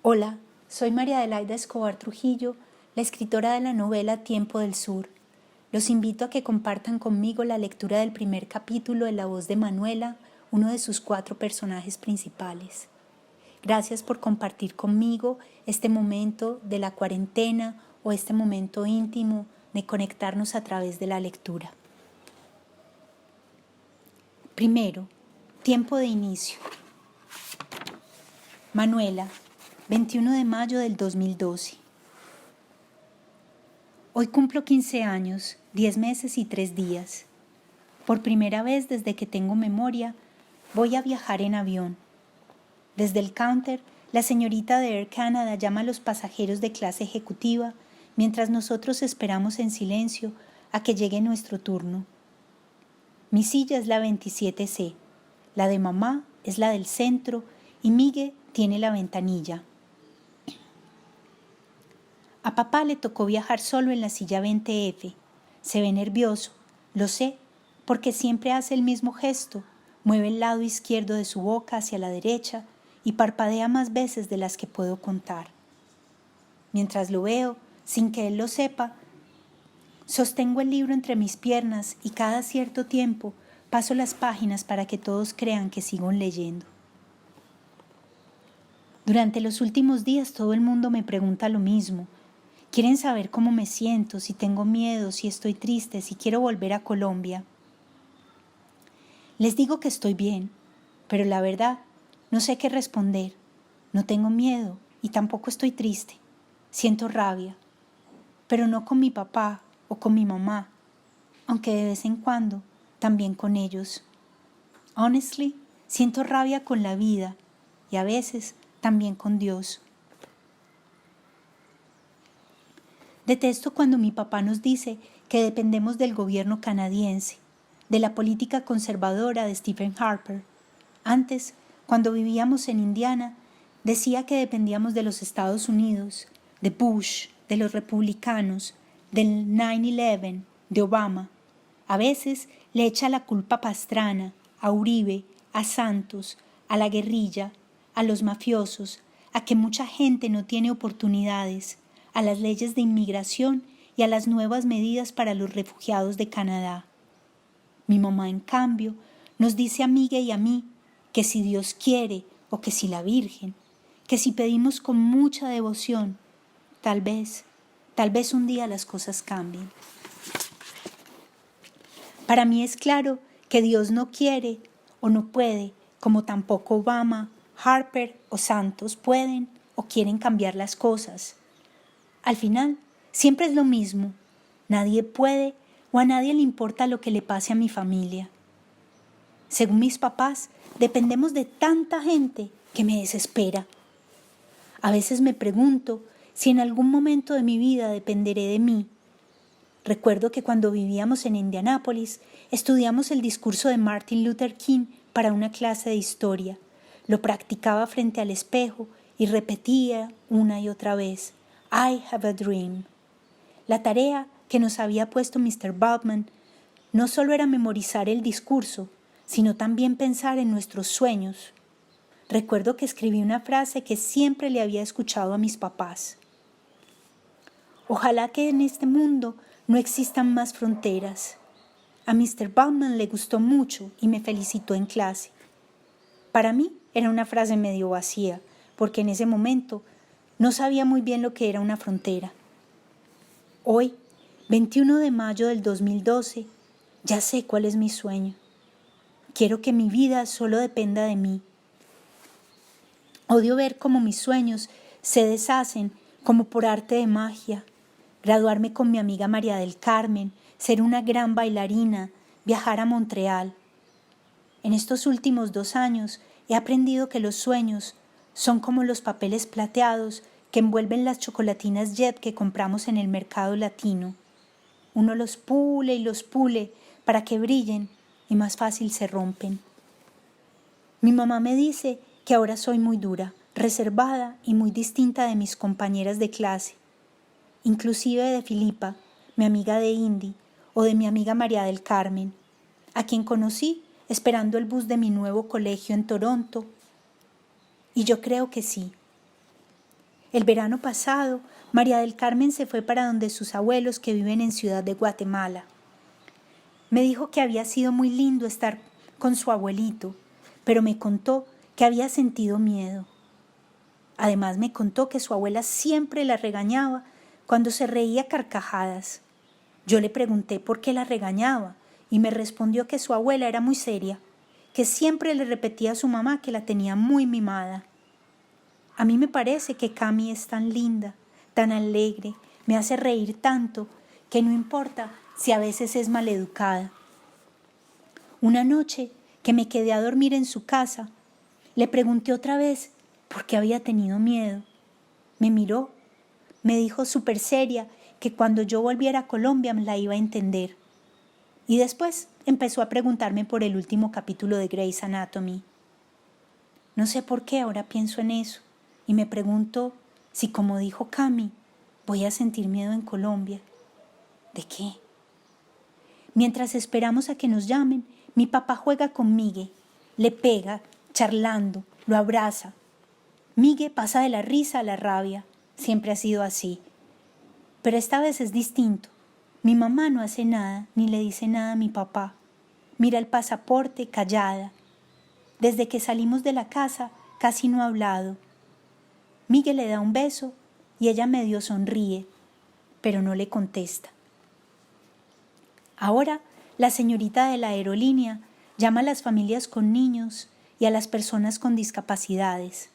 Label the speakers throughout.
Speaker 1: Hola, soy María Adelaida Escobar Trujillo, la escritora de la novela Tiempo del Sur. Los invito a que compartan conmigo la lectura del primer capítulo en la voz de Manuela, uno de sus 4 personajes principales. Gracias por compartir conmigo este momento de la cuarentena o este momento íntimo de conectarnos a través de la lectura. Primero, tiempo de inicio. Manuela, 21 de mayo del 2012. Hoy cumplo 15 años, 10 meses y 3 días. Por primera vez desde que tengo memoria, voy a viajar en avión. Desde el counter, la señorita de Air Canada llama a los pasajeros de clase ejecutiva mientras nosotros esperamos en silencio a que llegue nuestro turno. Mi silla es la 27C, la de mamá es la del centro y Migue tiene la ventanilla. A papá le tocó viajar solo en la silla 20F. Se ve nervioso, lo sé, porque siempre hace el mismo gesto, mueve el lado izquierdo de su boca hacia la derecha y parpadea más veces de las que puedo contar. Mientras lo veo, sin que él lo sepa, sostengo el libro entre mis piernas y cada cierto tiempo paso las páginas para que todos crean que sigo leyendo. Durante los últimos días todo el mundo me pregunta lo mismo. Quieren saber cómo me siento, si tengo miedo, si estoy triste, si quiero volver a Colombia. Les digo que estoy bien, pero la verdad, no sé qué responder. No tengo miedo y tampoco estoy triste. Siento rabia, pero no con mi papá o con mi mamá, aunque de vez en cuando también con ellos. Honestly, siento rabia con la vida y a veces también con Dios. Detesto cuando mi papá nos dice que dependemos del gobierno canadiense, de la política conservadora de Stephen Harper. Antes, cuando vivíamos en Indiana, decía que dependíamos de los Estados Unidos, de Bush, de los republicanos, del 9/11, de Obama. A veces le echa la culpa a Pastrana, a Uribe, a Santos, a la guerrilla, a los mafiosos, a que mucha gente no tiene oportunidades, a las leyes de inmigración y a las nuevas medidas para los refugiados de Canadá. Mi mamá, en cambio, nos dice a Migue y a mí que si Dios quiere o que si la Virgen, que si pedimos con mucha devoción, tal vez un día las cosas cambien. Para mí es claro que Dios no quiere o no puede, como tampoco Obama, Harper o Santos pueden o quieren cambiar las cosas. Al final, siempre es lo mismo. Nadie puede o a nadie le importa lo que le pase a mi familia. Según mis papás, dependemos de tanta gente que me desespera. A veces me pregunto si en algún momento de mi vida dependeré de mí. Recuerdo que cuando vivíamos en Indianápolis, estudiamos el discurso de Martin Luther King para una clase de historia. Lo practicaba frente al espejo y repetía una y otra vez. I have a dream. La tarea que nos había puesto Mr. Baldwin no solo era memorizar el discurso, sino también pensar en nuestros sueños. Recuerdo que escribí una frase que siempre le había escuchado a mis papás. Ojalá que en este mundo no existan más fronteras. A Mr. Baldwin le gustó mucho y me felicitó en clase. Para mí era una frase medio vacía, porque en ese momento no sabía muy bien lo que era una frontera. Hoy, 21 de mayo del 2012, ya sé cuál es mi sueño. Quiero que mi vida solo dependa de mí. Odio ver cómo mis sueños se deshacen como por arte de magia. Graduarme con mi amiga María del Carmen, ser una gran bailarina, viajar a Montreal. En estos últimos 2 años he aprendido que los sueños son como los papeles plateados que envuelven las chocolatinas Jet que compramos en el mercado latino. Uno los pule y los pule para que brillen y más fácil se rompen. Mi mamá me dice que ahora soy muy dura, reservada y muy distinta de mis compañeras de clase, inclusive de Filipa, mi amiga de Indy, o de mi amiga María del Carmen, a quien conocí esperando el bus de mi nuevo colegio en Toronto. Y yo creo que sí. El verano pasado, María del Carmen se fue para donde sus abuelos que viven en Ciudad de Guatemala. Me dijo que había sido muy lindo estar con su abuelito, pero me contó que había sentido miedo. Además me contó que su abuela siempre la regañaba cuando se reía a carcajadas. Yo le pregunté por qué la regañaba y me respondió que su abuela era muy seria, que siempre le repetía a su mamá que la tenía muy mimada. A mí me parece que Cami es tan linda, tan alegre, me hace reír tanto, que no importa si a veces es maleducada. Una noche que me quedé a dormir en su casa, le pregunté otra vez por qué había tenido miedo. Me miró, me dijo súper seria que cuando yo volviera a Colombia la iba a entender. Y después empezó a preguntarme por el último capítulo de Grey's Anatomy. No sé por qué ahora pienso en eso y me pregunto si, como dijo Cami, voy a sentir miedo en Colombia. ¿De qué? Mientras esperamos a que nos llamen, mi papá juega con Migue, le pega, charlando, lo abraza. Migue pasa de la risa a la rabia, siempre ha sido así. Pero esta vez es distinto. Mi mamá no hace nada, ni le dice nada a mi papá. Mira el pasaporte callada. Desde que salimos de la casa casi no ha hablado. Migue le da un beso y ella medio sonríe, pero no le contesta. Ahora, la señorita de la aerolínea llama a las familias con niños y a las personas con discapacidades.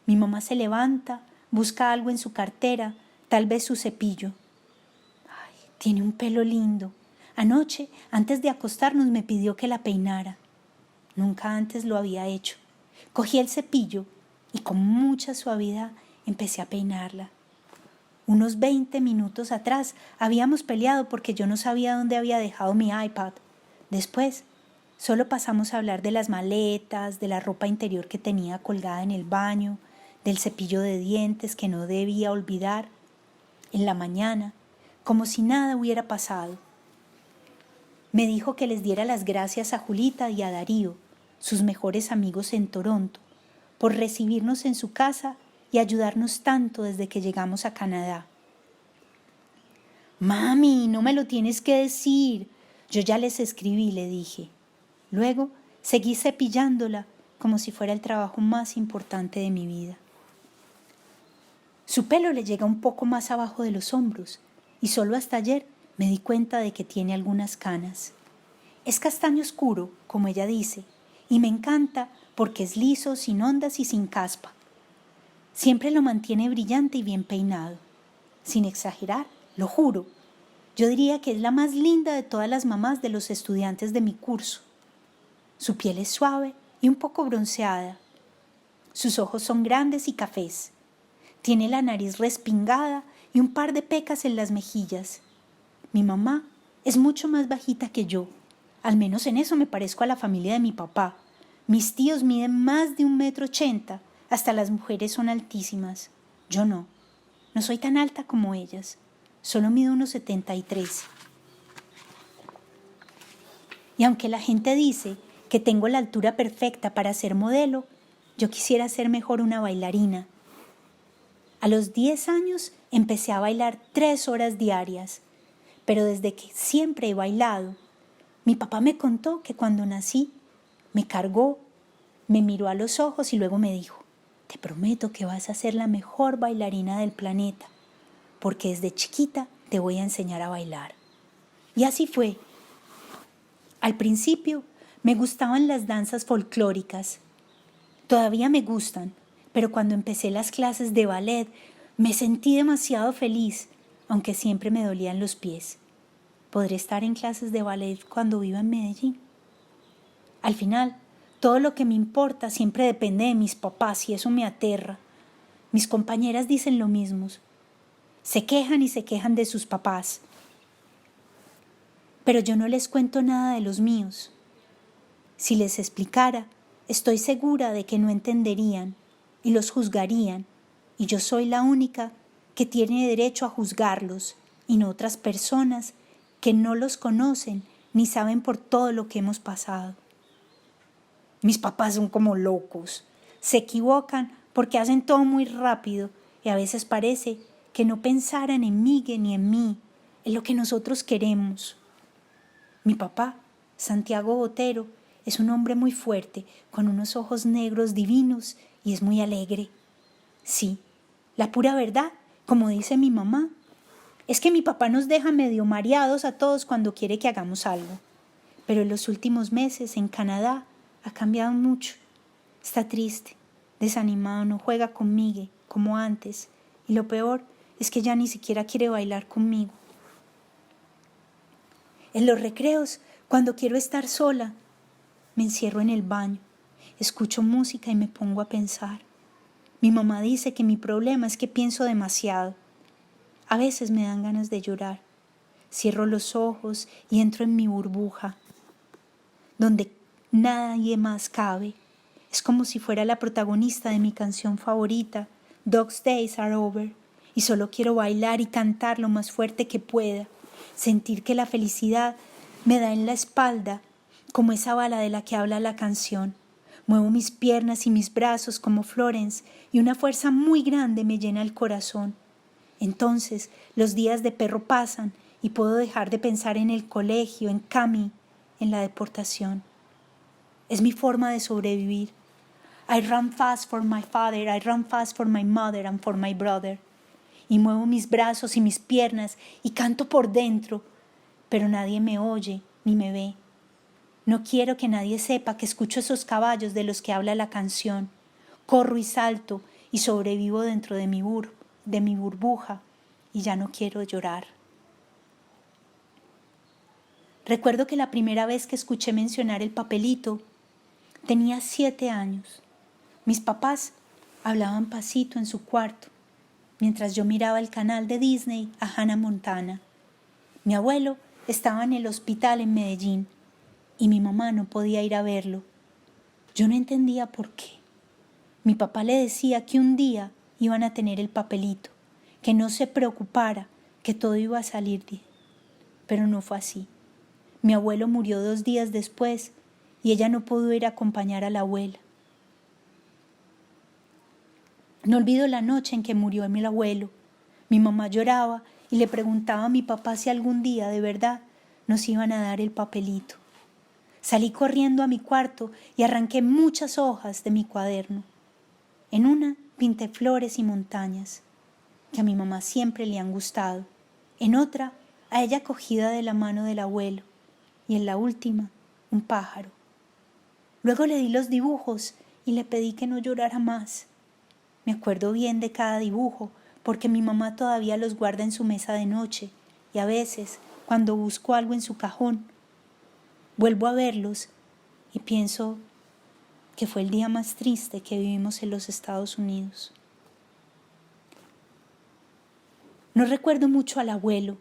Speaker 1: Mi mamá se levanta, busca algo en su cartera, tal vez su cepillo. Ay, tiene un pelo lindo. Anoche, antes de acostarnos, me pidió que la peinara. Nunca antes lo había hecho. Cogí el cepillo y con mucha suavidad empecé a peinarla. Unos 20 minutos atrás habíamos peleado porque yo no sabía dónde había dejado mi iPad. Después, solo pasamos a hablar de las maletas, de la ropa interior que tenía colgada en el baño, del cepillo de dientes que no debía olvidar. En la mañana, como si nada hubiera pasado. Me dijo que les diera las gracias a Julita y a Darío, sus mejores amigos en Toronto, por recibirnos en su casa y ayudarnos tanto desde que llegamos a Canadá. Mami, no me lo tienes que decir. Yo ya les escribí, le dije. Luego seguí cepillándola como si fuera el trabajo más importante de mi vida. Su pelo le llega un poco más abajo de los hombros y solo hasta ayer me di cuenta de que tiene algunas canas. Es castaño oscuro, como ella dice, y me encanta porque es liso, sin ondas y sin caspa. Siempre lo mantiene brillante y bien peinado. Sin exagerar, lo juro. Yo diría que es la más linda de todas las mamás de los estudiantes de mi curso. Su piel es suave y un poco bronceada. Sus ojos son grandes y cafés. Tiene la nariz respingada y un par de pecas en las mejillas. Mi mamá es mucho más bajita que yo. Al menos en eso me parezco a la familia de mi papá. Mis tíos miden más de 1,80 m. Hasta las mujeres son altísimas. Yo no. No soy tan alta como ellas. Solo mido 1,73 m. Y aunque la gente dice que tengo la altura perfecta para ser modelo, yo quisiera ser mejor una bailarina. A los 10 años empecé a bailar 3 horas diarias, pero desde que siempre he bailado. Mi papá me contó que cuando nací, me cargó, me miró a los ojos y luego me dijo: te prometo que vas a ser la mejor bailarina del planeta, porque desde chiquita te voy a enseñar a bailar. Y así fue. Al principio me gustaban las danzas folclóricas. Todavía me gustan, pero cuando empecé las clases de ballet me sentí demasiado feliz, aunque siempre me dolían los pies. ¿Podré estar en clases de ballet cuando viva en Medellín? Al final, todo lo que me importa siempre depende de mis papás y eso me aterra. Mis compañeras dicen lo mismo. Se quejan y se quejan de sus papás. Pero yo no les cuento nada de los míos. Si les explicara, estoy segura de que no entenderían y los juzgarían, y yo soy la única que tiene derecho a juzgarlos y no otras personas que no los conocen ni saben por todo lo que hemos pasado. Mis papás son como locos, se equivocan porque hacen todo muy rápido y a veces parece que no pensaran en Miguel ni en mí, en lo que nosotros queremos. Mi papá, Santiago Botero, es un hombre muy fuerte, con unos ojos negros divinos y es muy alegre. Sí, la pura verdad, como dice mi mamá, es que mi papá nos deja medio mareados a todos cuando quiere que hagamos algo. Pero en los últimos meses en Canadá ha cambiado mucho. Está triste, desanimado, no juega conmigo como antes. Y lo peor es que ya ni siquiera quiere bailar conmigo. En los recreos, cuando quiero estar sola, me encierro en el baño, escucho música y me pongo a pensar. Mi mamá dice que mi problema es que pienso demasiado. A veces me dan ganas de llorar. Cierro los ojos y entro en mi burbuja, donde nadie más cabe. Es como si fuera la protagonista de mi canción favorita, Dog's Days Are Over, y solo quiero bailar y cantar lo más fuerte que pueda, sentir que la felicidad me da en la espalda, como esa bala de la que habla la canción. Muevo mis piernas y mis brazos como Florence y una fuerza muy grande me llena el corazón. Entonces los días de perro pasan y puedo dejar de pensar en el colegio, en Cami, en la deportación. Es mi forma de sobrevivir. I run fast for my father, I run fast for my mother and for my brother. Y muevo mis brazos y mis piernas y canto por dentro, pero nadie me oye ni me ve. No quiero que nadie sepa que escucho esos caballos de los que habla la canción. Corro y salto y sobrevivo dentro de mi burbuja y ya no quiero llorar. Recuerdo que la primera vez que escuché mencionar el papelito tenía 7 años. Mis papás hablaban pasito en su cuarto, mientras yo miraba el canal de Disney a Hannah Montana. Mi abuelo estaba en el hospital en Medellín y mi mamá no podía ir a verlo. Yo no entendía por qué. Mi papá le decía que un día iban a tener el papelito, que no se preocupara, que todo iba a salir bien. Pero no fue así. Mi abuelo murió 2 días después y ella no pudo ir a acompañar a la abuela. No olvido la noche en que murió mi abuelo. Mi mamá lloraba y le preguntaba a mi papá si algún día de verdad nos iban a dar el papelito. Salí corriendo a mi cuarto y arranqué muchas hojas de mi cuaderno. En una pinté flores y montañas, que a mi mamá siempre le han gustado. En otra, a ella cogida de la mano del abuelo. Y en la última, un pájaro. Luego le di los dibujos y le pedí que no llorara más. Me acuerdo bien de cada dibujo porque mi mamá todavía los guarda en su mesa de noche y a veces, cuando busco algo en su cajón, vuelvo a verlos y pienso que fue el día más triste que vivimos en los Estados Unidos. No recuerdo mucho al abuelo.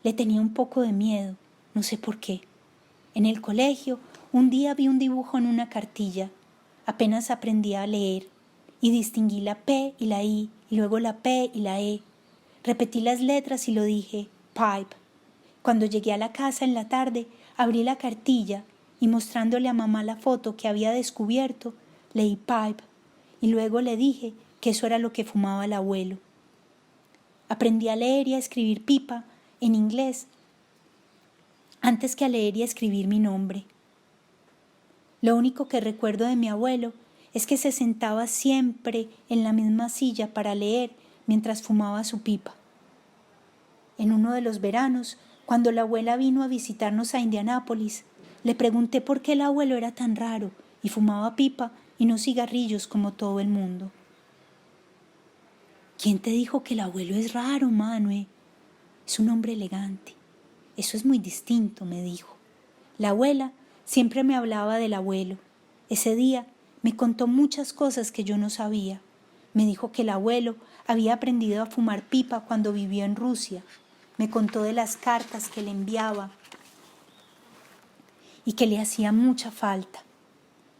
Speaker 1: Le tenía un poco de miedo, no sé por qué. En el colegio, un día vi un dibujo en una cartilla. Apenas aprendí a leer y distinguí la P y la I y luego la P y la E. Repetí las letras y lo dije, pipe. Cuando llegué a la casa en la tarde, abrí la cartilla y mostrándole a mamá la foto que había descubierto, leí pipe y luego le dije que eso era lo que fumaba el abuelo. Aprendí a leer y a escribir pipa en inglés antes que a leer y a escribir mi nombre. Lo único que recuerdo de mi abuelo es que se sentaba siempre en la misma silla para leer mientras fumaba su pipa. En uno de los veranos, cuando la abuela vino a visitarnos a Indianápolis, le pregunté por qué el abuelo era tan raro y fumaba pipa y no cigarrillos como todo el mundo. ¿Quién te dijo que el abuelo es raro, Manuel? Es un hombre elegante. Eso es muy distinto, me dijo. La abuela siempre me hablaba del abuelo. Ese día me contó muchas cosas que yo no sabía. Me dijo que el abuelo había aprendido a fumar pipa cuando vivió en Rusia. Me contó de las cartas que le enviaba y que le hacía mucha falta.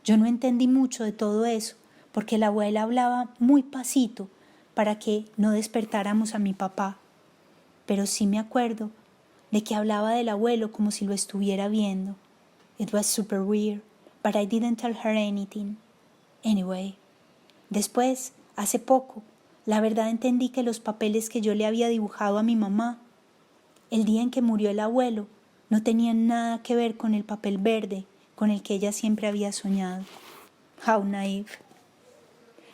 Speaker 1: Yo no entendí mucho de todo eso porque la abuela hablaba muy pasito para que no despertáramos a mi papá. Pero sí me acuerdo de que hablaba del abuelo como si lo estuviera viendo. It was super weird, but I didn't tell her anything. Anyway, después, hace poco, la verdad entendí que los papeles que yo le había dibujado a mi mamá, el día en que murió el abuelo, no tenían nada que ver con el papel verde con el que ella siempre había soñado. How naive.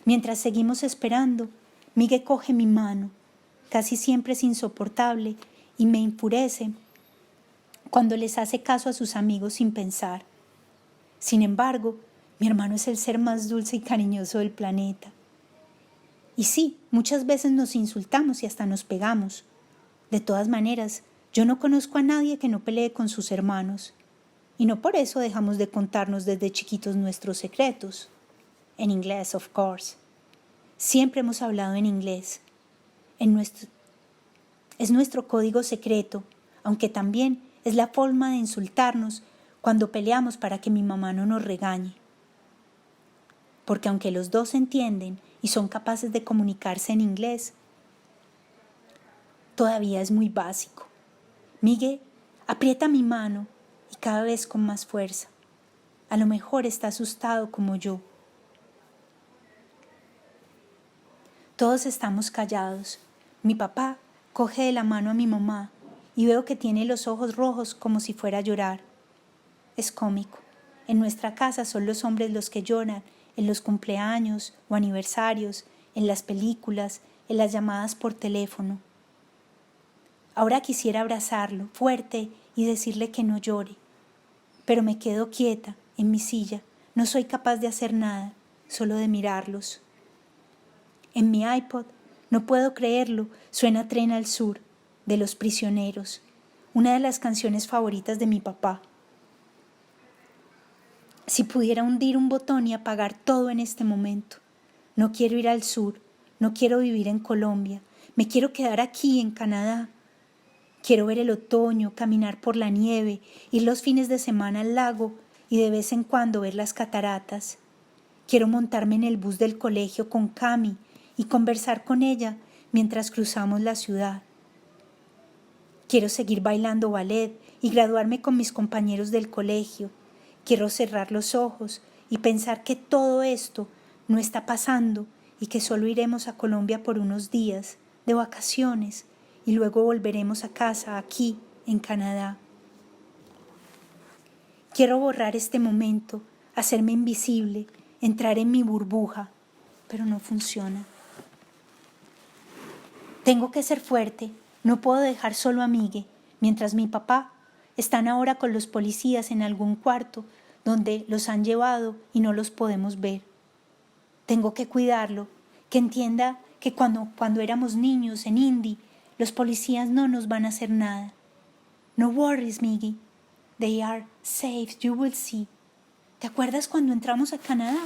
Speaker 1: Mientras seguimos esperando, Miguel coge mi mano. Casi siempre es insoportable y me enfurece cuando les hace caso a sus amigos sin pensar. Sin embargo, mi hermano es el ser más dulce y cariñoso del planeta. Y sí, muchas veces nos insultamos y hasta nos pegamos. De todas maneras, yo no conozco a nadie que no pelee con sus hermanos. Y no por eso dejamos de contarnos desde chiquitos nuestros secretos. En inglés, of course. Siempre hemos hablado en inglés. Es nuestro código secreto, aunque también es la forma de insultarnos cuando peleamos para que mi mamá no nos regañe. Porque aunque los dos entienden y son capaces de comunicarse en inglés, todavía es muy básico. Miguel aprieta mi mano y cada vez con más fuerza. A lo mejor está asustado como yo. Todos estamos callados. Mi papá coge de la mano a mi mamá y veo que tiene los ojos rojos como si fuera a llorar. Es cómico. En nuestra casa son los hombres los que lloran en los cumpleaños o aniversarios, en las películas, en las llamadas por teléfono. Ahora quisiera abrazarlo fuerte y decirle que no llore, pero me quedo quieta en mi silla. No soy capaz de hacer nada, solo de mirarlos. En mi iPod, no puedo creerlo, suena Tren al Sur, de Los Prisioneros, una de las canciones favoritas de mi papá. Si pudiera hundir un botón y apagar todo en este momento. No quiero ir al sur, no quiero vivir en Colombia, me quiero quedar aquí en Canadá. Quiero ver el otoño, caminar por la nieve, ir los fines de semana al lago y de vez en cuando ver las cataratas. Quiero montarme en el bus del colegio con Cami y conversar con ella mientras cruzamos la ciudad. Quiero seguir bailando ballet y graduarme con mis compañeros del colegio. Quiero cerrar los ojos y pensar que todo esto no está pasando y que solo iremos a Colombia por unos días de vacaciones y luego volveremos a casa aquí en Canadá. Quiero borrar este momento, hacerme invisible, entrar en mi burbuja, pero no funciona. Tengo que ser fuerte, no puedo dejar solo a Miguel, mientras mi papá están ahora con los policías en algún cuarto donde los han llevado y no los podemos ver. Tengo que cuidarlo, que entienda que cuando éramos niños en Indy, los policías no nos van a hacer nada. No worries, Miggy. They are safe, you will see. ¿Te acuerdas cuando entramos a Canadá?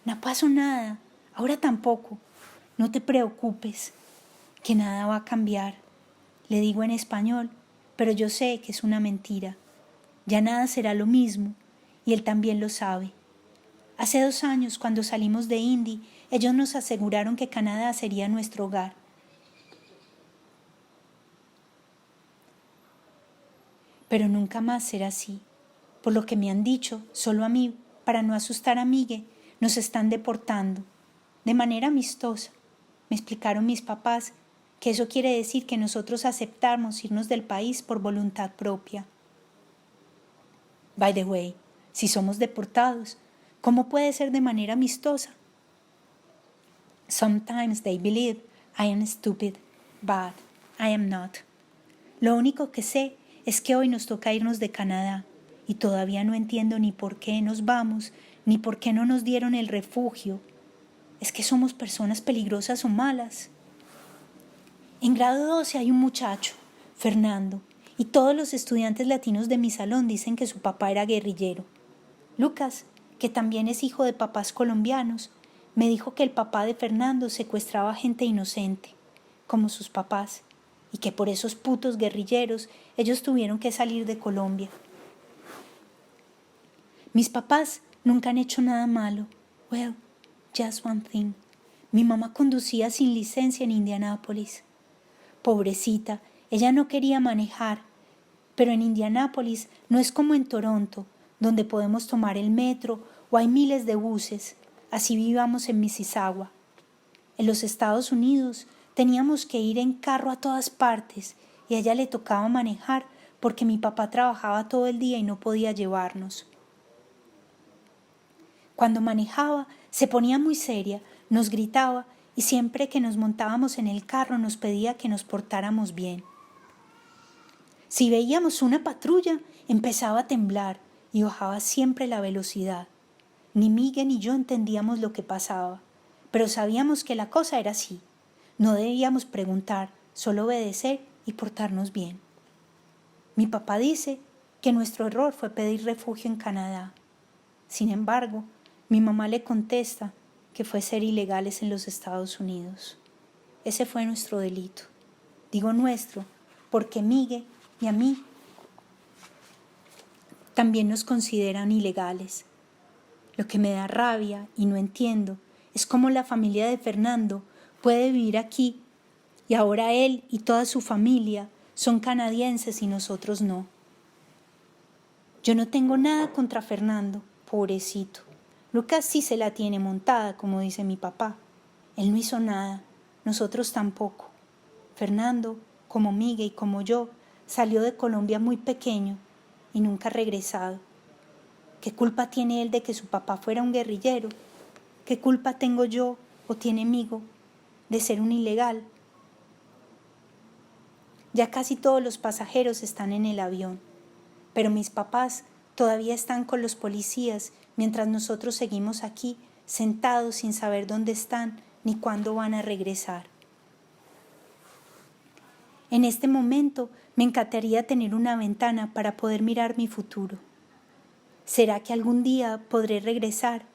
Speaker 1: No pasó nada, ahora tampoco. No te preocupes, que nada va a cambiar. Le digo en español, pero yo sé que es una mentira. Ya nada será lo mismo, y él también lo sabe. Hace 2 años, cuando salimos de Indy, ellos nos aseguraron que Canadá sería nuestro hogar. Pero nunca más será así. Por lo que me han dicho, solo a mí, para no asustar a Miguel, nos están deportando, de manera amistosa. Me explicaron mis papás que eso quiere decir que nosotros aceptamos irnos del país por voluntad propia. By the way, si somos deportados, ¿cómo puede ser de manera amistosa? Sometimes they believe I am stupid, but I am not. Lo único que sé es que hoy nos toca irnos de Canadá y todavía no entiendo ni por qué nos vamos, ni por qué no nos dieron el refugio. ¿Es que somos personas peligrosas o malas? En grado 12 hay un muchacho, Fernando, y todos los estudiantes latinos de mi salón dicen que su papá era guerrillero. Lucas, que también es hijo de papás colombianos, me dijo que el papá de Fernando secuestraba gente inocente, como sus papás, y que por esos putos guerrilleros ellos tuvieron que salir de Colombia. Mis papás nunca han hecho nada malo. Well, just one thing. Mi mamá conducía sin licencia en Indianápolis. Pobrecita, ella no quería manejar, pero en Indianápolis no es como en Toronto, donde podemos tomar el metro o hay miles de buses, así vivamos en Mississauga. En los Estados Unidos teníamos que ir en carro a todas partes y a ella le tocaba manejar porque mi papá trabajaba todo el día y no podía llevarnos. Cuando manejaba se ponía muy seria, nos gritaba y siempre que nos montábamos en el carro nos pedía que nos portáramos bien. Si veíamos una patrulla, empezaba a temblar y bajaba siempre la velocidad. Ni Miguel ni yo entendíamos lo que pasaba, pero sabíamos que la cosa era así. No debíamos preguntar, solo obedecer y portarnos bien. Mi papá dice que nuestro error fue pedir refugio en Canadá. Sin embargo, mi mamá le contesta que fue ser ilegales en los Estados Unidos. Ese fue nuestro delito. Digo nuestro, porque Miguel y a mí también nos consideran ilegales. Lo que me da rabia y no entiendo es cómo la familia de Fernando puede vivir aquí y ahora él y toda su familia son canadienses y nosotros no. Yo no tengo nada contra Fernando, pobrecito. Lucas sí se la tiene montada, como dice mi papá. Él no hizo nada, nosotros tampoco. Fernando, como Miguel y como yo, salió de Colombia muy pequeño y nunca ha regresado. ¿Qué culpa tiene él de que su papá fuera un guerrillero? ¿Qué culpa tengo yo o tiene Migo de ser un ilegal? Ya casi todos los pasajeros están en el avión, pero mis papás todavía están con los policías mientras nosotros seguimos aquí sentados sin saber dónde están ni cuándo van a regresar. En este momento me encantaría tener una ventana para poder mirar mi futuro. ¿Será que algún día podré regresar?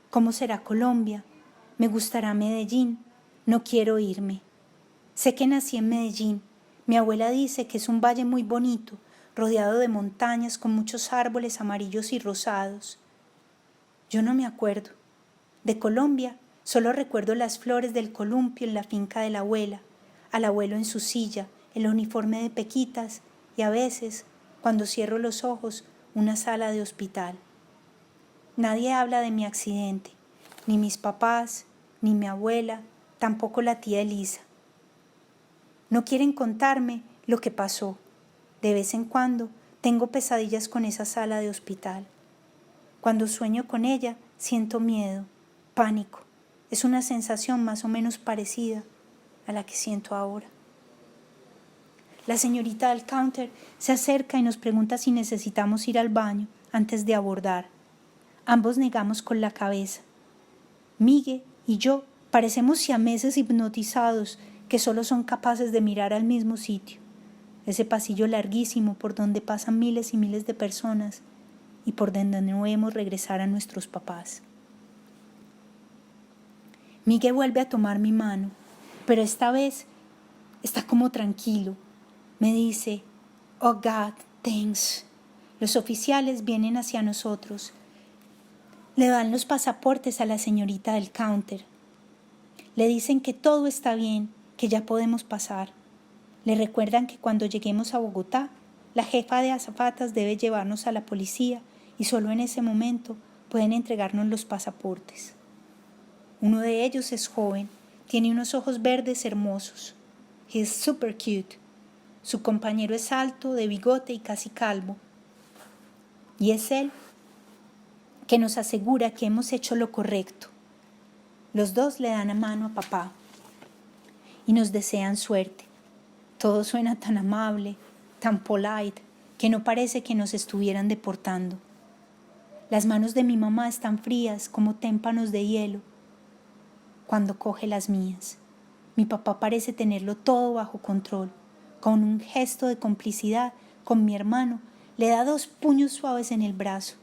Speaker 1: ¿Cómo será Colombia? ¿Me gustará Medellín? No quiero irme. Sé que nací en Medellín. Mi abuela dice que es un valle muy bonito, rodeado de montañas con muchos árboles amarillos y rosados. Yo no me acuerdo. De Colombia solo recuerdo las flores del columpio en la finca de la abuela, al abuelo en su silla, el uniforme de pequitas y a veces, cuando cierro los ojos, una sala de hospital. Nadie habla de mi accidente, ni mis papás, ni mi abuela, tampoco la tía Elisa. No quieren contarme lo que pasó. De vez en cuando tengo pesadillas con esa sala de hospital. Cuando sueño con ella, siento miedo, pánico. Es una sensación más o menos parecida a la que siento ahora. La señorita del counter se acerca y nos pregunta si necesitamos ir al baño antes de abordar. Ambos negamos con la cabeza. Miguel y yo parecemos siameses hipnotizados que solo son capaces de mirar al mismo sitio. Ese pasillo larguísimo por donde pasan miles y miles de personas y por donde no vemos regresar a nuestros papás. Miguel vuelve a tomar mi mano, pero esta vez está como tranquilo. Me dice, "Oh God, thanks." Los oficiales vienen hacia nosotros. Le dan los pasaportes a la señorita del counter. Le dicen que todo está bien, que ya podemos pasar. Le recuerdan que cuando lleguemos a Bogotá, la jefa de azafatas debe llevarnos a la policía y solo en ese momento pueden entregarnos los pasaportes. Uno de ellos es joven, tiene unos ojos verdes hermosos. He is super cute. Su compañero es alto, de bigote y casi calvo. Y es él que nos asegura que hemos hecho lo correcto. Los dos le dan la mano a papá y nos desean suerte. Todo suena tan amable, tan polite, que no parece que nos estuvieran deportando. Las manos de mi mamá están frías como témpanos de hielo cuando coge las mías. Mi papá parece tenerlo todo bajo control. Con un gesto de complicidad con mi hermano, le da 2 puños suaves en el brazo.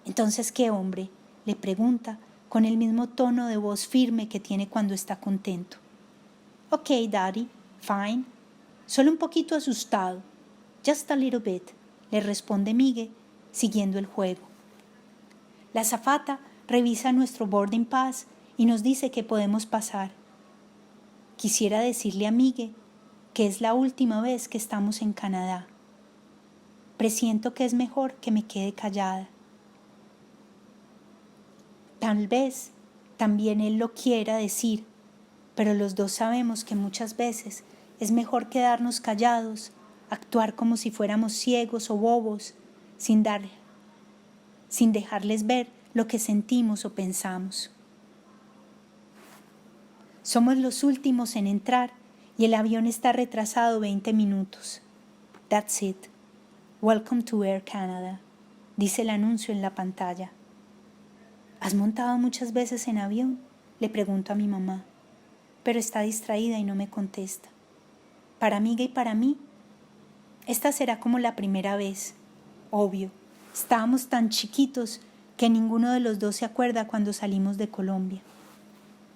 Speaker 1: «¿Entonces qué, hombre?», le pregunta con el mismo tono de voz firme que tiene cuando está contento. «Ok, Daddy, fine. Solo un poquito asustado. Just a little bit», le responde Miguel, siguiendo el juego. La azafata revisa nuestro boarding pass y nos dice que podemos pasar. Quisiera decirle a Miguel que es la última vez que estamos en Canadá. Presiento que es mejor que me quede callada. Tal vez también él lo quiera decir, pero los dos sabemos que muchas veces es mejor quedarnos callados, actuar como si fuéramos ciegos o bobos, sin dejarles ver lo que sentimos o pensamos. Somos los últimos en entrar y el avión está retrasado 20 minutos. That's it. Welcome to Air Canada, dice el anuncio en la pantalla. ¿Has montado muchas veces en avión?, le pregunto a mi mamá, pero está distraída y no me contesta. Para amiga y para mí, esta será como la primera vez. Obvio, estábamos tan chiquitos que ninguno de los dos se acuerda cuando salimos de Colombia.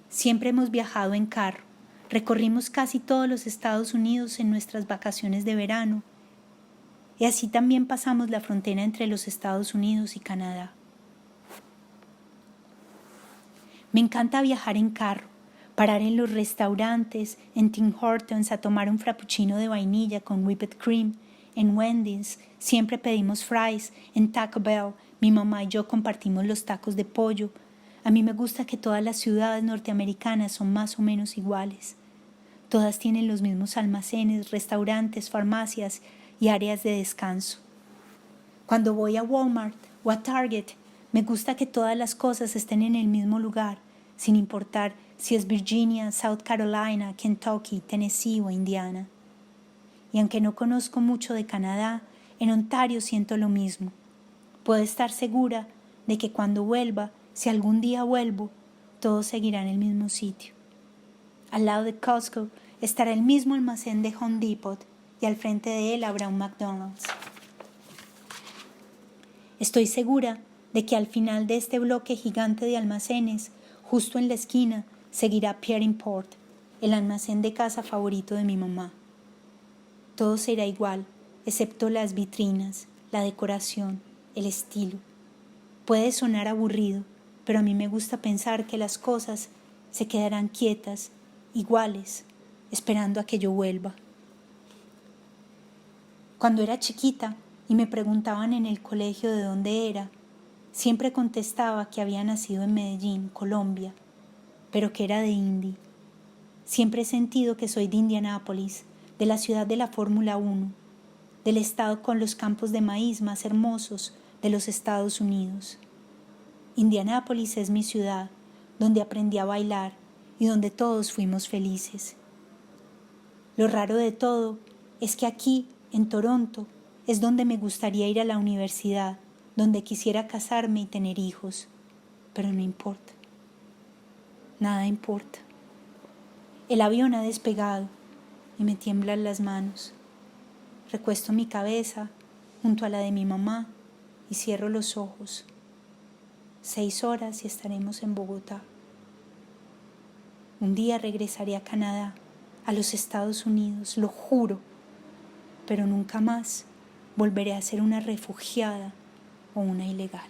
Speaker 1: Siempre hemos viajado en carro, recorrimos casi todos los Estados Unidos en nuestras vacaciones de verano, y así también pasamos la frontera entre los Estados Unidos y Canadá. Me encanta viajar en carro, parar en los restaurantes, en Tim Hortons a tomar un frappuccino de vainilla con whipped cream, en Wendy's siempre pedimos fries, en Taco Bell mi mamá y yo compartimos los tacos de pollo. A mí me gusta que todas las ciudades norteamericanas son más o menos iguales. Todas tienen los mismos almacenes, restaurantes, farmacias y áreas de descanso. Cuando voy a Walmart o a Target, me gusta que todas las cosas estén en el mismo lugar, sin importar si es Virginia, South Carolina, Kentucky, Tennessee o Indiana. Y aunque no conozco mucho de Canadá, en Ontario siento lo mismo. Puedo estar segura de que cuando vuelva, si algún día vuelvo, todo seguirá en el mismo sitio. Al lado de Costco estará el mismo almacén de Home Depot y al frente de él habrá un McDonald's. Estoy segura de que al final de este bloque gigante de almacenes, justo en la esquina, seguirá Pierre Import, el almacén de casa favorito de mi mamá. Todo será igual, excepto las vitrinas, la decoración, el estilo. Puede sonar aburrido, pero a mí me gusta pensar que las cosas se quedarán quietas, iguales, esperando a que yo vuelva. Cuando era chiquita y me preguntaban en el colegio de dónde era, siempre contestaba que había nacido en Medellín, Colombia, pero que era de Indy. Siempre he sentido que soy de Indianápolis, de la ciudad de la Fórmula 1, del estado con los campos de maíz más hermosos de los Estados Unidos. Indianápolis es mi ciudad, donde aprendí a bailar y donde todos fuimos felices. Lo raro de todo es que aquí, en Toronto, es donde me gustaría ir a la universidad, donde quisiera casarme y tener hijos, pero no importa. Nada importa. El avión ha despegado y me tiemblan las manos. Recuesto mi cabeza junto a la de mi mamá y cierro los ojos. 6 horas y estaremos en Bogotá. Un día regresaré a Canadá, a los Estados Unidos, lo juro, pero nunca más volveré a ser una refugiada o una ilegal.